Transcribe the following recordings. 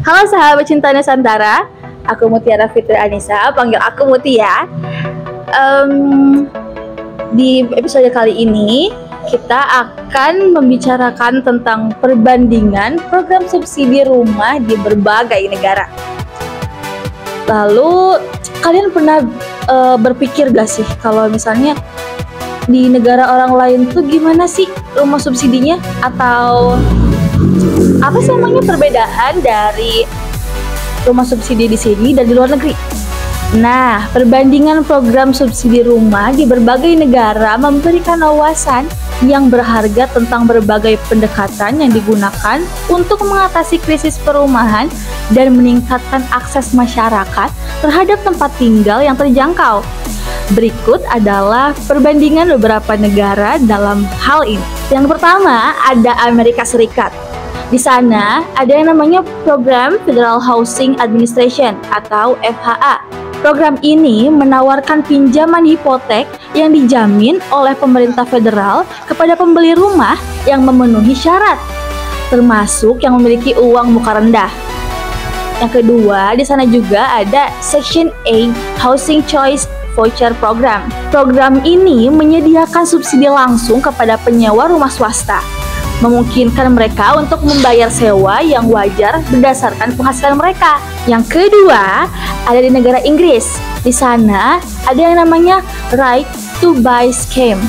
Halo sahabat cinta Nusantara, aku Mutiara Fitri Anissa, panggil aku Muti ya. Di episode kali ini kita akan membicarakan tentang perbandingan program subsidi rumah di berbagai negara. Lalu kalian pernah berpikir gak sih kalau misalnya di negara orang lain tuh gimana sih rumah subsidinya, atau apa sih emangnya perbedaan dari rumah subsidi di sini dan di luar negeri? Nah, perbandingan program subsidi rumah di berbagai negara memberikan wawasan yang berharga tentang berbagai pendekatan yang digunakan untuk mengatasi krisis perumahan dan meningkatkan akses masyarakat terhadap tempat tinggal yang terjangkau. Berikut adalah perbandingan beberapa negara dalam hal ini. Yang pertama ada Amerika Serikat. Di sana ada yang namanya Program Federal Housing Administration atau FHA. Program ini menawarkan pinjaman hipotek yang dijamin oleh pemerintah federal kepada pembeli rumah yang memenuhi syarat, termasuk yang memiliki uang muka rendah. Yang kedua, di sana juga ada Section 8 Housing Choice Voucher Program. Program ini menyediakan subsidi langsung kepada penyewa rumah swasta, memungkinkan mereka untuk membayar sewa yang wajar berdasarkan penghasilan mereka. Yang kedua, ada di negara Inggris. Di sana ada yang namanya Right to Buy Scheme.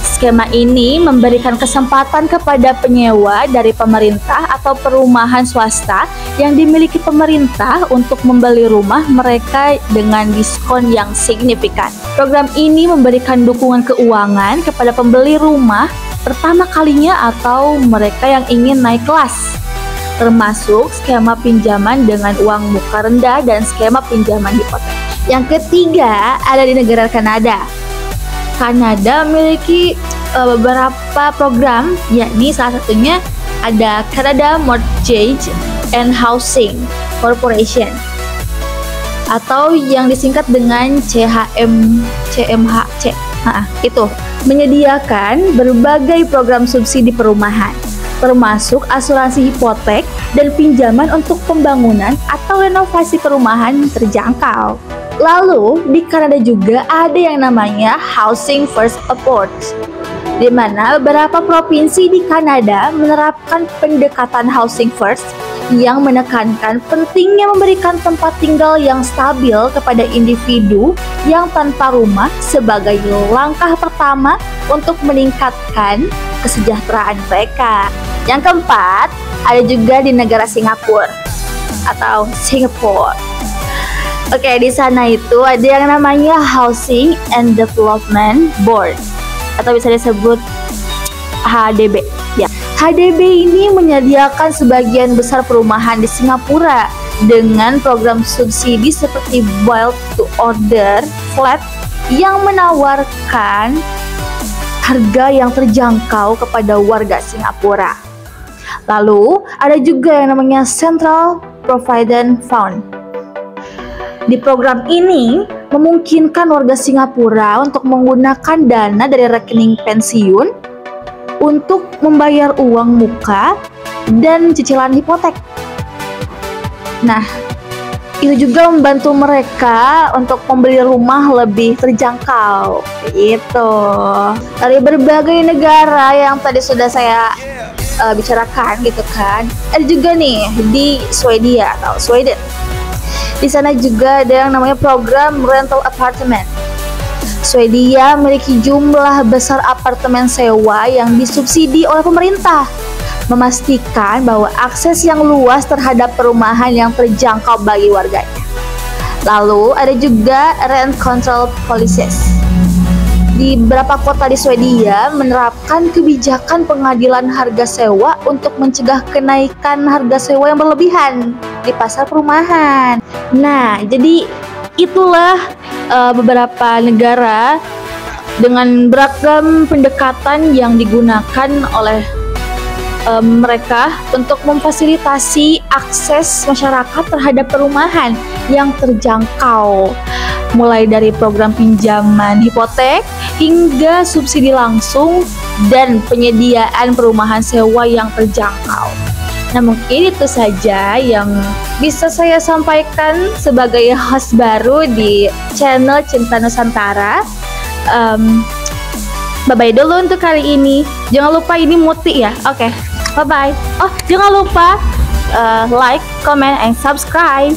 Skema ini memberikan kesempatan kepada penyewa dari pemerintah atau perumahan swasta yang dimiliki pemerintah untuk membeli rumah mereka dengan diskon yang signifikan. Program ini memberikan dukungan keuangan kepada pembeli rumah pertama kalinya atau mereka yang ingin naik kelas, termasuk skema pinjaman dengan uang muka rendah dan skema pinjaman hipotek. Yang ketiga ada di negara Kanada. Kanada memiliki beberapa program, yakni salah satunya ada Canada Mortgage and Housing Corporation atau yang disingkat dengan CMHC. Itu menyediakan berbagai program subsidi perumahan, termasuk asuransi hipotek dan pinjaman untuk pembangunan atau renovasi perumahan terjangkau. Lalu di Kanada juga ada yang namanya Housing First Approach, di mana beberapa provinsi di Kanada menerapkan pendekatan Housing First yang menekankan pentingnya memberikan tempat tinggal yang stabil kepada individu yang tanpa rumah sebagai langkah pertama untuk meningkatkan kesejahteraan mereka. Yang keempat, ada juga di negara Singapura atau Singapore. Oke, di sana itu ada yang namanya Housing and Development Board atau bisa disebut HDB. Ya, HDB ini menyediakan sebagian besar perumahan di Singapura dengan program subsidi seperti build to order flat yang menawarkan harga yang terjangkau kepada warga Singapura. Lalu ada juga yang namanya Central Provident Fund. Di program ini memungkinkan warga Singapura untuk menggunakan dana dari rekening pensiun untuk membayar uang muka dan cicilan hipotek. Nah, itu juga membantu mereka untuk membeli rumah lebih terjangkau. Gitu. Dari berbagai negara yang tadi sudah saya bicarakan gitu kan. Ada juga nih di Swedia atau Sweden. Di sana juga ada yang namanya program rental apartment. Swedia memiliki jumlah besar apartemen sewa yang disubsidi oleh pemerintah, memastikan bahwa akses yang luas terhadap perumahan yang terjangkau bagi warganya. Lalu ada juga rent control policies. Di beberapa kota di Swedia menerapkan kebijakan pengadilan harga sewa untuk mencegah kenaikan harga sewa yang berlebihan di pasar perumahan. Nah, jadi itulah beberapa negara dengan beragam pendekatan yang digunakan oleh mereka untuk memfasilitasi akses masyarakat terhadap perumahan yang terjangkau, mulai dari program pinjaman hipotek hingga subsidi langsung dan penyediaan perumahan sewa yang terjangkau. Nah, mungkin itu saja yang bisa saya sampaikan sebagai host baru di channel Cinta Nusantara. Bye-bye dulu untuk kali ini. Jangan lupa ini Muti ya. Oke, bye-bye. Oh, jangan lupa like, comment, and subscribe.